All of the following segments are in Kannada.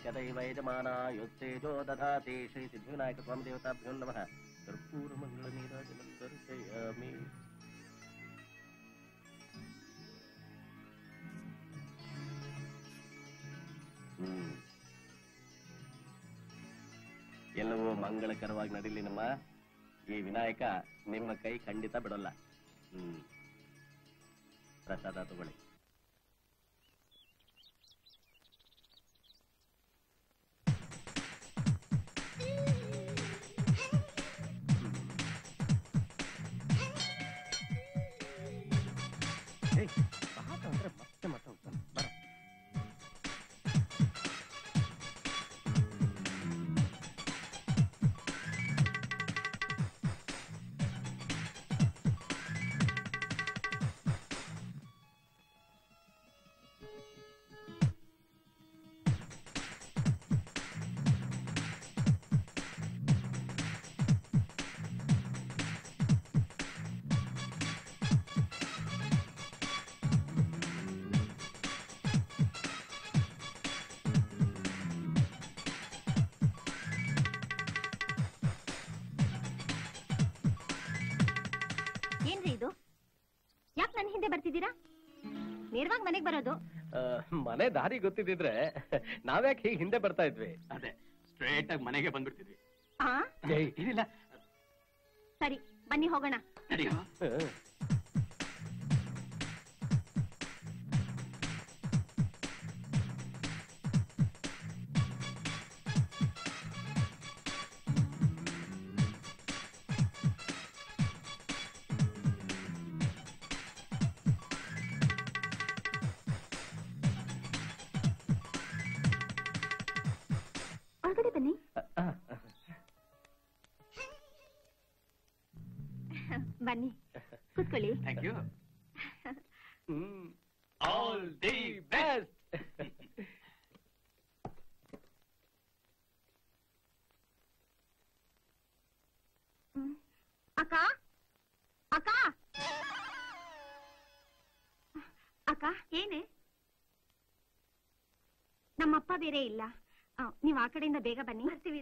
तदैव यजमानायुत्तेजो दधाति श्री सिद्धिविनायक स्वामी देवताभ्यो नमः कर्पूरमङ्गलनीराजनं दर्शयामि ಎಲ್ಲವೂ ಮಂಗಳಕರವಾಗಿ ನಡೀಲಿ ನಮ್ಮ ಈ ವಿನಾಯಕ ನಿಮ್ಮ ಕೈ ಖಂಡಿತ ಬಿಡೋಲ್ಲ ಪ್ರಸಾದ ತಗೊಳ್ಳಿ ಅಂದ್ರೆ ಮತ್ತೆ ಮತ್ತೆ ಹೋಗ್ತಾನೆ ಬರ ಬರ್ತಿದ್ದೀರಾ ನೇರವಾಗಿ ಮನೆಗೆ ಬರೋದು ಮನೆ ದಾರಿ ಗೊತ್ತಿದ್ರೆ ನಾವ್ಯಾಕೆ ಹೀಗೆ ಹಿಂದೆ ಬರ್ತಾ ಇದ್ವಿ ಅದೇ ಸ್ಟ್ರೇಟ್ ಆಗಿ ಮನೆಗೆ ಬಂದ್ಬಿಡ್ತಿದ್ವಿ ಇದಿಲ್ಲ ಸರಿ ಬನ್ನಿ ಹೋಗೋಣ ಬನ್ನಿ ಬನ್ನಿ ಕೂತ್ಕೊಳ್ಳಿ thank you all the best ಅಕ್ಕ ಅಕ್ಕ ಅಕ್ಕ ಏನೇ ನಮ್ಮಪ್ಪ ಬೇರೆ ಇಲ್ಲ ನೀವ್ ಆ ಕಡೆಯಿಂದ ಬೇಗ ಬನ್ನಿ ಬರ್ತೀವಿ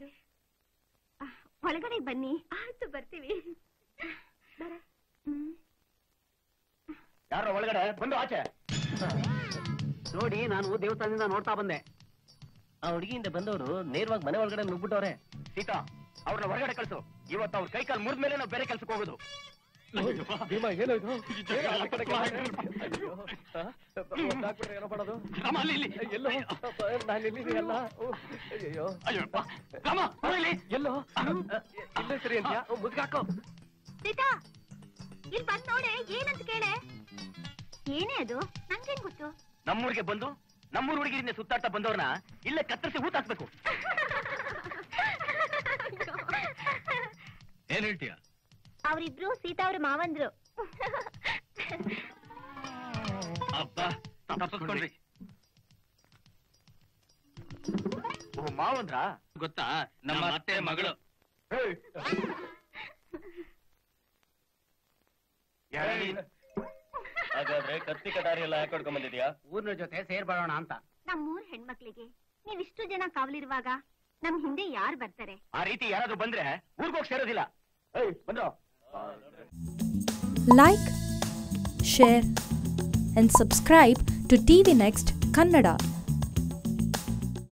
ಒಳಗಡೆ ಬನ್ನಿ ಆಯ್ತು ಬರ್ತೀವಿ ಯಾರ ಒಳಗಡೆ ಬಂದು ಆಚೆ ನೋಡಿ ನಾನು ದೇವಸ್ಥಾನದಿಂದ ನೋಡ್ತಾ ಬಂದೆ ಆ ಹುಡುಗಿಯಿಂದ ಬಂದವರು ನೇರವಾಗಿ ಮನೆ ಒಳಗಡೆ ನುಗ್ಬಿಟ್ಟವ್ರೆ ಸೀತಾ ಅವ್ರನ್ನ ಹೊರಗಡೆ ಕಳ್ಸು ಇವತ್ತು ಅವ್ರ ಕೈ ಕಾಲು ಮುರಿದ ಮೇಲೆ ನಾವು ಬೇರೆ ಕೆಲ್ಸಕ್ಕೆ ಹೋಗೋದು ಏನೋ ಮಾಡೋದು ಎಲ್ಲೋ ಇಲ್ಲೇ ಸರಿ ಅಂತ ಮುದ್ಗಾಕೋ ಸೀತಾ ಇಲ್ಲಿ ಬಂದ್ ನೋಡೆ ಏನಂತ ಕೇಳೆ ಏನೇ ಅದು ನಂಗೇನ್ ಗೊತ್ತು ನಮ್ಮೂರಿಗೆ ಬಂದು ನಮ್ಮೂರ್ ಹುಡುಗಿರಿಂದ ಸುತ್ತಾಡ್ತಾ ಬಂದವ್ರನ್ನ ಇಲ್ಲೇ ಕತ್ತರಿಸಿ ಊಟ ಹಾಕ್ಬೇಕು ಏನ್ ಹೇಳ್ತೀಯ ಅವರಿಬ್ರು ಸೀತಾ ಅವ್ರ ಮಾವಂದ್ರು ಅಬ್ಬಾ ತಪ್ಪಿಸ್ಕೊಂಡ್ರಿ ಓ ಮಾವಂದ್ರ ಗೊತ್ತಾ ನಮ್ಮ ಅತ್ತೆ ಮಗಳು ಹಾಗಾದ್ರೆ ಕತ್ತಿ ಕಟಾರಿ ಎಲ್ಲ ಹಾಕೊಡ್ಕೊಂಡ್ ಬಂದಿದ್ಯಾ ಊರ್ನ ಜೊತೆ ಸೇರ್ಬಾಳೋಣ ಅಂತ ನಮ್ಮೂರ್ ಹೆಣ್ಮಕ್ಳಿಗೆ ನೀವಿಷ್ಟು ಜನ ಕಾವಲಿರುವಾಗ ನಮ್ ಹಿಂದೆ ಯಾರು ಬರ್ತಾರೆ ಆ ರೀತಿ ಯಾರಾದ್ರೂ ಬಂದ್ರೆ ಊರ್ಗೋಗ್ ಸೇರೋದಿಲ್ಲ ಬಂದ್ರು Like, share and subscribe to TV Next Kannada.